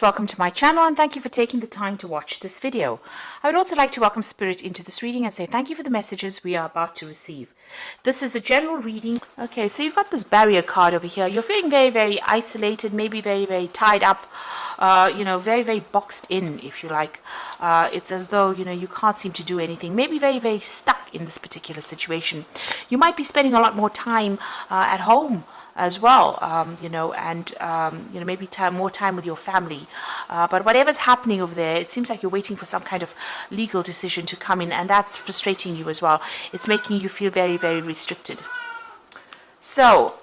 Welcome to my channel and thank you for taking the time to watch this video. I would also like to welcome Spirit into this reading and say thank you for the messages we are about to receive. This is a general reading. Okay, so you've got this barrier card over here. You're feeling very, very isolated, maybe very, very tied up, very, very boxed in, if you like. It's as though, you can't seem to do anything. Maybe very, very stuck in this particular situation. You might be spending a lot more time at home as well, maybe more time with your family. But whatever's happening over there, it seems like you're waiting for some kind of legal decision to come in, and that's frustrating you as well. It's making you feel very, very restricted. So,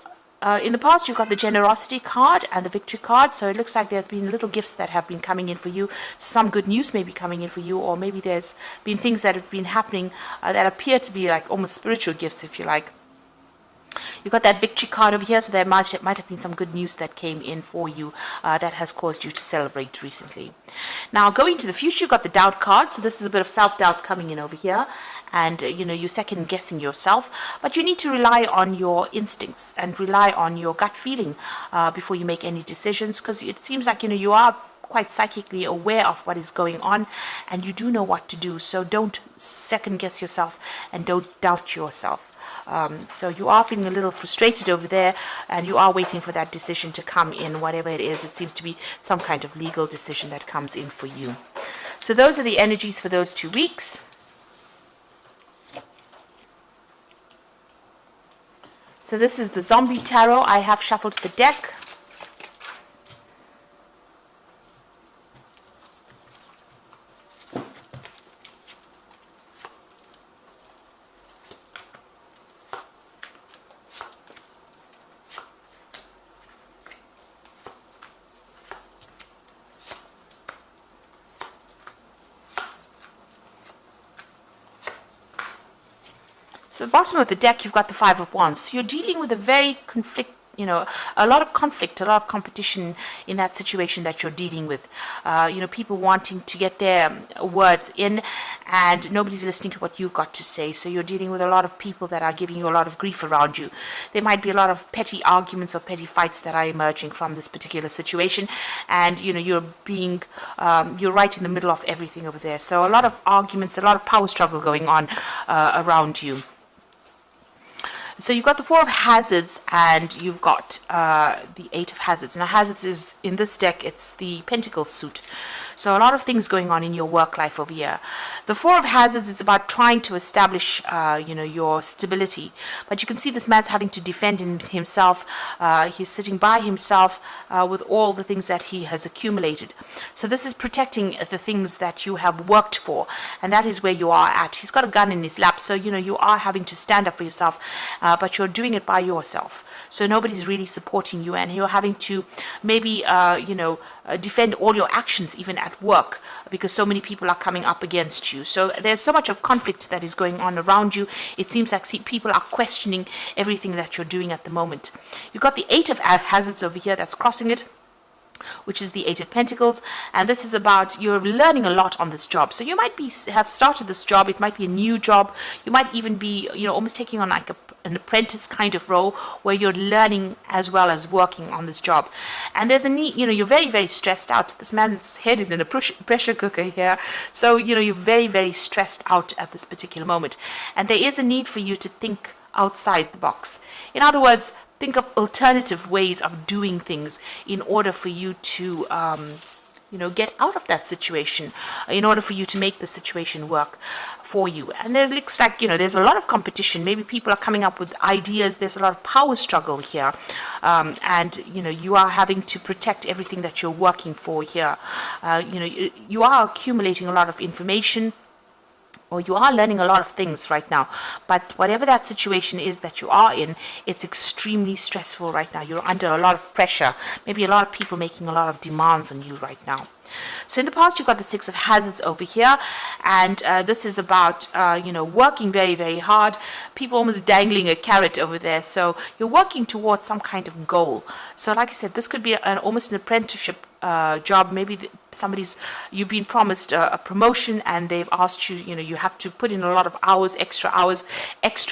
in the past, you've got the generosity card and the victory card. So it looks like there's been little gifts that have been coming in for you. Some good news may be coming in for you, or maybe there's been things that have been happening that appear to be like almost spiritual gifts, if you like. You've got that victory card over here, so there might have been some good news that came in for you that has caused you to celebrate recently. Now, going to the future, you've got the doubt card, so this is a bit of self-doubt coming in over here, and you're second-guessing yourself, but you need to rely on your instincts and rely on your gut feeling before you make any decisions, because it seems like you are quite psychically aware of what is going on, and you do know what to do. So don't second guess yourself and don't doubt yourself. So you are feeling a little frustrated over there, and you are waiting for that decision to come in, whatever it is. It seems to be some kind of legal decision that comes in for you. So those are the energies for those 2 weeks. So this is the Zombie Tarot. I have shuffled the deck. So at the bottom of the deck, you've got the Five of Wands. So you're dealing with a very a lot of conflict, a lot of competition in that situation that you're dealing with. People wanting to get their words in, and nobody's listening to what you've got to say. So you're dealing with a lot of people that are giving you a lot of grief around you. There might be a lot of petty arguments or petty fights that are emerging from this particular situation, and you're right in the middle of everything over there. So a lot of arguments, a lot of power struggle going on around you. So you've got the Four of Hazards, and you've got the Eight of Hazards. Now, Hazards is, in this deck, it's the Pentacles suit. So a lot of things going on in your work life over here. The Four of Hazards is about trying to establish, your stability. But you can see this man's having to defend himself. He's sitting by himself with all the things that he has accumulated. So this is protecting the things that you have worked for, and that is where you are at. He's got a gun in his lap, so you are having to stand up for yourself, but you're doing it by yourself. So nobody's really supporting you, and you're having to maybe defend all your actions even at work, because so many people are coming up against you. So there's so much of conflict that is going on around you. It seems like people are questioning everything that you're doing at the moment. You've got the Eight of Hazards over here that's crossing it, which is the Eight of Pentacles, and this is about you're learning a lot on this job. So you might have started this job. It might be a new job. You might even be almost taking on like an apprentice kind of role where you're learning as well as working on this job. And there's a need, you're very, very stressed out. This man's head is in a pressure cooker here. So, you're very, very stressed out at this particular moment. And there is a need for you to think outside the box. In other words, think of alternative ways of doing things in order for you to get out of that situation, in order for you to make the situation work for you. And it looks like, there's a lot of competition. Maybe people are coming up with ideas. There's a lot of power struggle here. And, you are having to protect everything that you're working for here. You are accumulating a lot of information, or you are learning a lot of things right now. But whatever that situation is that you are in, it's extremely stressful right now. You're under a lot of pressure. Maybe a lot of people making a lot of demands on you right now. So in the past, you've got the Six of Hazards over here, and this is about, working very, very hard. People almost dangling a carrot over there. So you're working towards some kind of goal. So like I said, this could be almost an apprenticeship job. Maybe you've been promised a promotion, and they've asked you, you have to put in a lot of hours, extra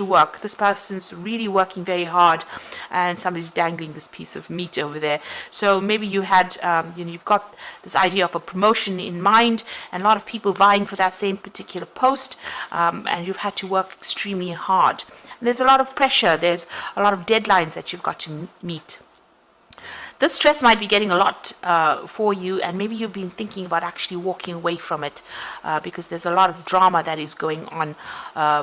work. This person's really working very hard, and somebody's dangling this piece of meat over there. So maybe you had, you've got this idea of a promotion in mind, and a lot of people vying for that same particular post, and you've had to work extremely hard. And there's a lot of pressure. There's a lot of deadlines that you've got to meet. This stress might be getting a lot for you, and maybe you've been thinking about actually walking away from it because there's a lot of drama that is going on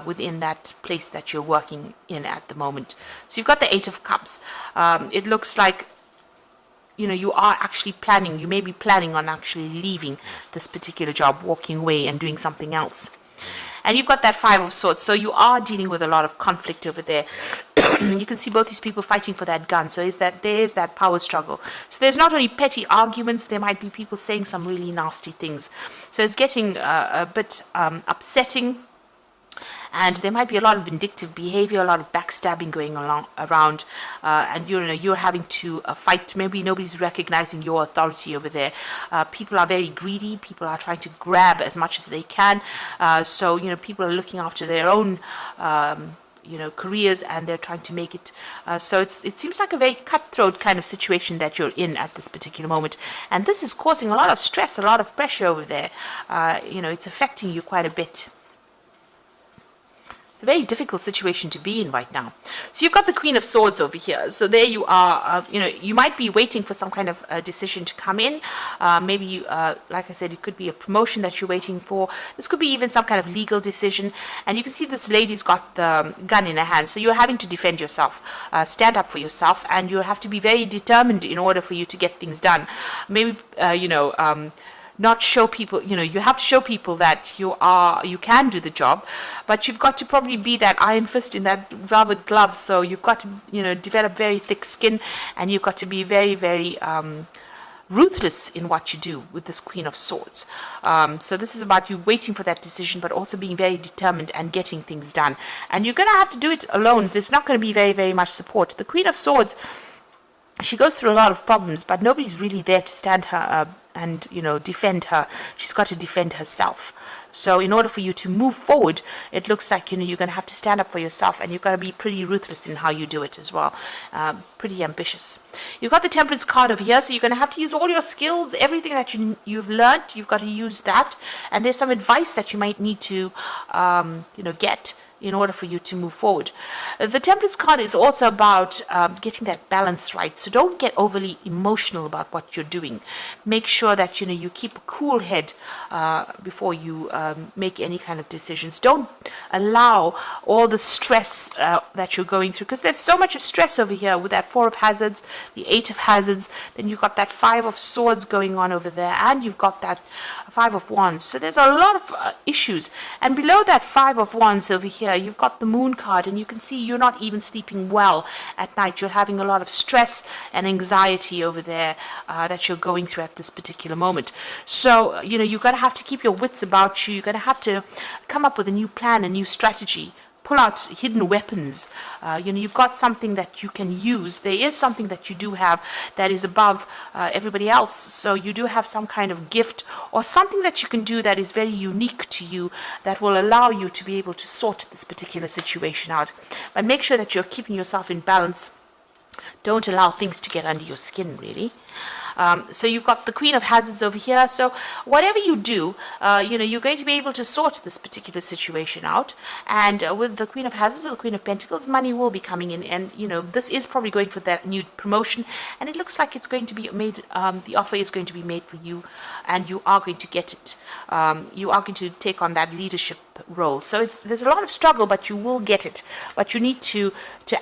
within that place that you're working in at the moment. So you've got the Eight of Cups. It looks like you are actually planning, you may be planning on actually leaving this particular job, walking away and doing something else. And you've got that Five of Swords, so you are dealing with a lot of conflict over there. You can see both these people fighting for that gun, so there is that power struggle. So there's not only petty arguments, there might be people saying some really nasty things. So it's getting a bit upsetting. And there might be a lot of vindictive behavior, a lot of backstabbing going around, and you're having to fight. Maybe nobody's recognizing your authority over there. People are very greedy. People are trying to grab as much as they can. So people are looking after their own careers, and they're trying to make it. So it seems like a very cutthroat kind of situation that you're in at this particular moment, and this is causing a lot of stress, a lot of pressure over there. It's affecting you quite a bit. A very difficult situation to be in right now. So you've got the Queen of Swords over here. So there you are. You might be waiting for some kind of decision to come in. Maybe, like I said, it could be a promotion that you're waiting for. This could be even some kind of legal decision. And you can see this lady's got the gun in her hand. So you're having to defend yourself, stand up for yourself, and you have to be very determined in order for you to get things done. Maybe, not show people, you have to show people that you can do the job, but you've got to probably be that iron fist in that velvet glove. So you've got to, develop very thick skin, and you've got to be very, very ruthless in what you do with this Queen of Swords. So this is about you waiting for that decision, but also being very determined and getting things done. And you're going to have to do it alone. There's not going to be very, very much support. The Queen of Swords, she goes through a lot of problems, but nobody's really there to stand her up and defend her. She's got to defend herself. So in order for you to move forward, it looks like you're going to have to stand up for yourself, and you've got to be pretty ruthless in how you do it as well. Pretty ambitious. You've got the Temperance card over here, so you're going to have to use all your skills, everything that you've learned. You've got to use that, and there's some advice that you might need to get in order for you to move forward. The Temperance card is also about getting that balance right. So don't get overly emotional about what you're doing. Make sure that you keep a cool head before you make any kind of decisions. Don't allow all the stress that you're going through, because there's so much of stress over here with that Four of Hazards, the Eight of Hazards, then you've got that Five of Swords going on over there, and you've got that Five of Wands. So there's a lot of issues. And below that Five of Wands over here, you've got the Moon card, and you can see you're not even sleeping well at night. You're having a lot of stress and anxiety over there that you're going through at this particular moment. So, you're going to have to keep your wits about you. You're going to have to come up with a new plan, a new strategy. Pull out hidden weapons. You've got something that you can use. There is something that you do have that is above everybody else. So you do have some kind of gift or something that you can do that is very unique to you, that will allow you to be able to sort this particular situation out. But make sure that you're keeping yourself in balance. Don't allow things to get under your skin, really. So you've got the Queen of Hazards over here. So whatever you do, you're going to be able to sort this particular situation out. And with the Queen of Hazards or the Queen of Pentacles, money will be coming in. And, this is probably going for that new promotion. And it looks like it's going to be made, the offer is going to be made for you. And you are going to get it. You are going to take on that leadership role. So there's a lot of struggle, but you will get it. But you need to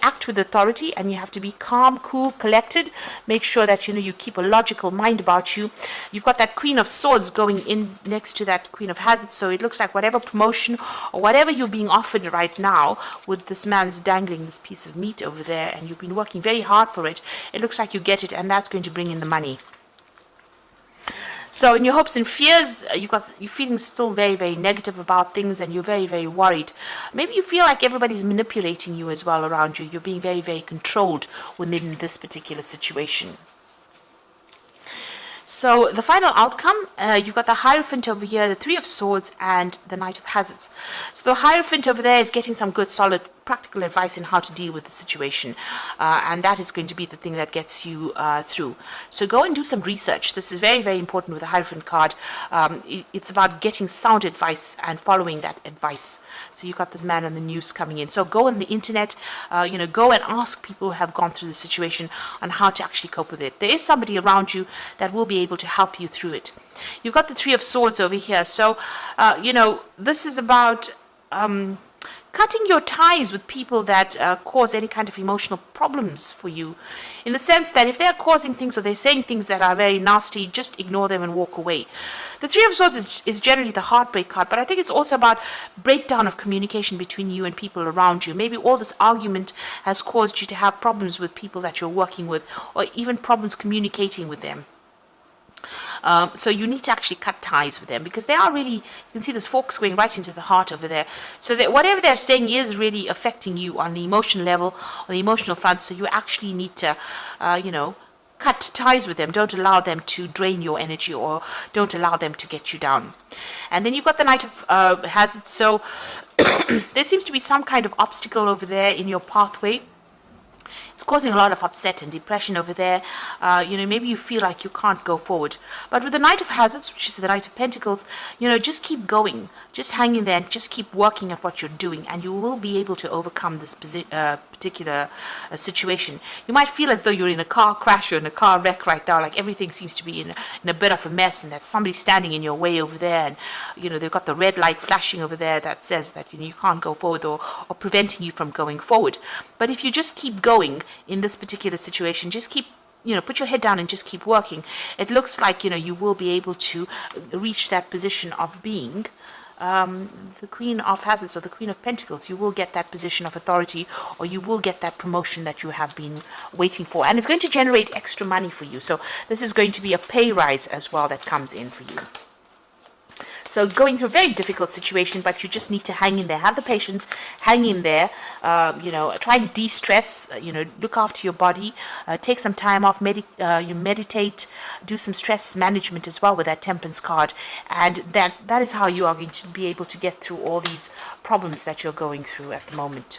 act with authority, and you have to be calm, cool, collected. Make sure that you keep a logical mind about you. You've got that Queen of Swords going in next to that Queen of Hazards. So it looks like whatever promotion or whatever you're being offered right now, with this man's dangling this piece of meat over there, and you've been working very hard for it, it looks like you get it, and that's going to bring in the money. So in your hopes and fears, you're feeling still very, very negative about things, and you're very, very worried. Maybe you feel like everybody's manipulating you as well around you. You're being very, very controlled within this particular situation. So the final outcome, you've got the Hierophant over here, the Three of Swords, and the Knight of Hazards. So the Hierophant over there is getting some good, solid, practical advice in how to deal with the situation. And that is going to be the thing that gets you through. So go and do some research. This is very, very important with the Hierophant card. It's about getting sound advice and following that advice. So you've got this man on the news coming in. So go on the internet, go and ask people who have gone through the situation on how to actually cope with it. There is somebody around you that will be able to help you through it. You've got the Three of Swords over here. So, this is about cutting your ties with people that cause any kind of emotional problems for you, in the sense that if they're causing things or they're saying things that are very nasty, just ignore them and walk away. The Three of Swords is generally the heartbreak card, but I think it's also about breakdown of communication between you and people around you. Maybe all this argument has caused you to have problems with people that you're working with, or even problems communicating with them. So you need to actually cut ties with them, because they are really, you can see this forks going right into the heart over there. So that whatever they're saying is really affecting you on the emotional level, on the emotional front. So you actually need to, cut ties with them. Don't allow them to drain your energy, or don't allow them to get you down. And then you've got the Knight of Hazards. So there seems to be some kind of obstacle over there in your pathway. It's causing a lot of upset and depression over there. Maybe you feel like you can't go forward. But with the Knight of Hazards, which is the Knight of Pentacles, just keep going. Just hang in there and just keep working at what you're doing, and you will be able to overcome this particular situation. You might feel as though you're in a car crash or in a car wreck right now, like everything seems to be in a bit of a mess, and there's somebody standing in your way over there, and they've got the red light flashing over there that says that you can't go forward, or preventing you from going forward. But if you just keep going in this particular situation, just keep put your head down and just keep working, it looks like you will be able to reach that position of being the Queen of Hazards, or the Queen of Pentacles. You will get that position of authority, or you will get that promotion that you have been waiting for, and it's going to generate extra money for you. So this is going to be a pay rise as well that comes in for you. So going through a very difficult situation, but you just need to hang in there. Have the patience, hang in there, try and de-stress, look after your body, take some time off, you meditate, do some stress management as well with that Temperance card. And that is how you are going to be able to get through all these problems that you're going through at the moment.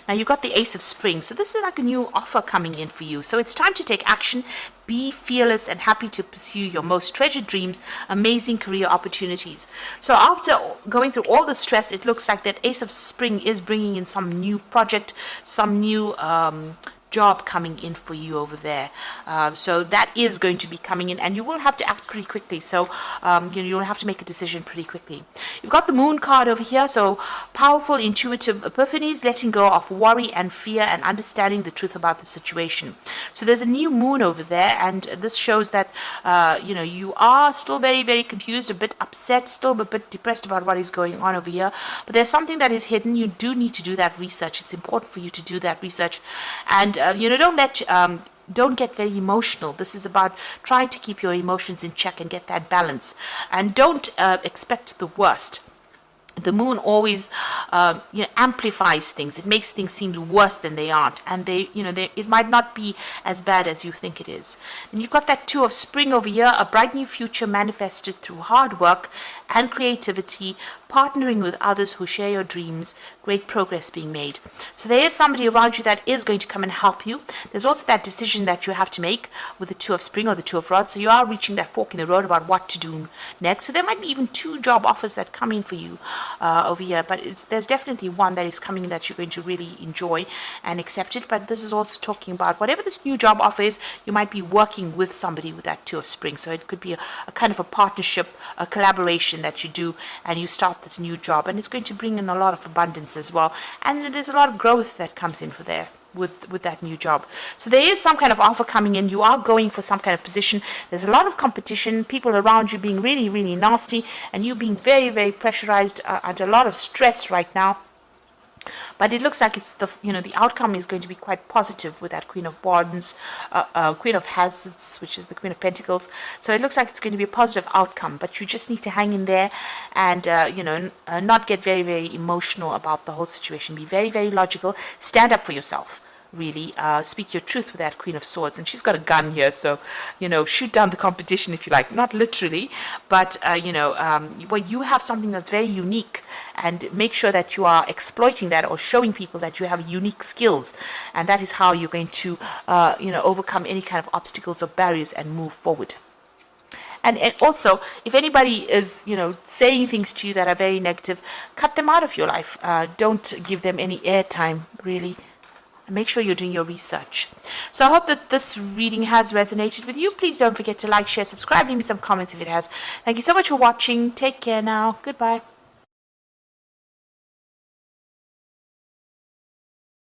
Now you've got the Ace of Spring. So this is like a new offer coming in for you. So it's time to take action. Be fearless and happy to pursue your most treasured dreams, amazing career opportunities. So after going through all the stress, it looks like that Ace of Spring is bringing in some new project, some new job coming in for you over there. So that is going to be coming in, and you will have to act pretty quickly. So you'll have to make a decision pretty quickly. You've got the Moon card over here. So powerful, intuitive epiphanies, letting go of worry and fear, and understanding the truth about the situation. So there's a new moon over there, and this shows that you are still very, very confused, a bit upset, still a bit depressed about what is going on over here. But there's something that is hidden. You do need to do that research. It's important for you to do that research, and don't get very emotional. This is about trying to keep your emotions in check and get that balance, and don't expect the worst. The moon always amplifies things. It makes things seem worse than they aren't, and it might not be as bad as you think it is. And you've got that Two of Spring over here, a bright new future manifested through hard work and creativity, partnering with others who share your dreams, great progress being made. So there is somebody around you that is going to come and help you. There's also that decision that you have to make with the Two of Spring or the Two of Rods. So you are reaching that fork in the road about what to do next. So there might be even 2 job offers that come in for you over here, but there's definitely one that is coming that you're going to really enjoy and accept it. But this is also talking about whatever this new job offer is, you might be working with somebody with that Two of Spring. So it could be a kind of a partnership, a collaboration that you do, and you start this new job, and it's going to bring in a lot of abundance as well, and there's a lot of growth that comes in for there with that new job. So there is some kind of offer coming in. You are going for some kind of position. There's a lot of competition, people around you being really, really nasty, and you being very, very pressurized under a lot of stress right now. But it looks like it's the outcome is going to be quite positive with that Queen of Wands, Queen of Hazards, which is the Queen of Pentacles. So it looks like it's going to be a positive outcome, but you just need to hang in there and not get very, very emotional about the whole situation. Be very, very logical. Stand up for yourself. really. Speak your truth with that Queen of Swords. And she's got a gun here, so, shoot down the competition if you like. Not literally, but, well, you have something that's very unique, and make sure that you are exploiting that or showing people that you have unique skills. And that is how you're going to, overcome any kind of obstacles or barriers and move forward. And also, if anybody is, saying things to you that are very negative, cut them out of your life. Don't give them any airtime, really. And make sure you're doing your research. So I hope that this reading has resonated with you. Please don't forget to like, share, subscribe, leave me some comments if it has. Thank you so much for watching. Take care now. Goodbye.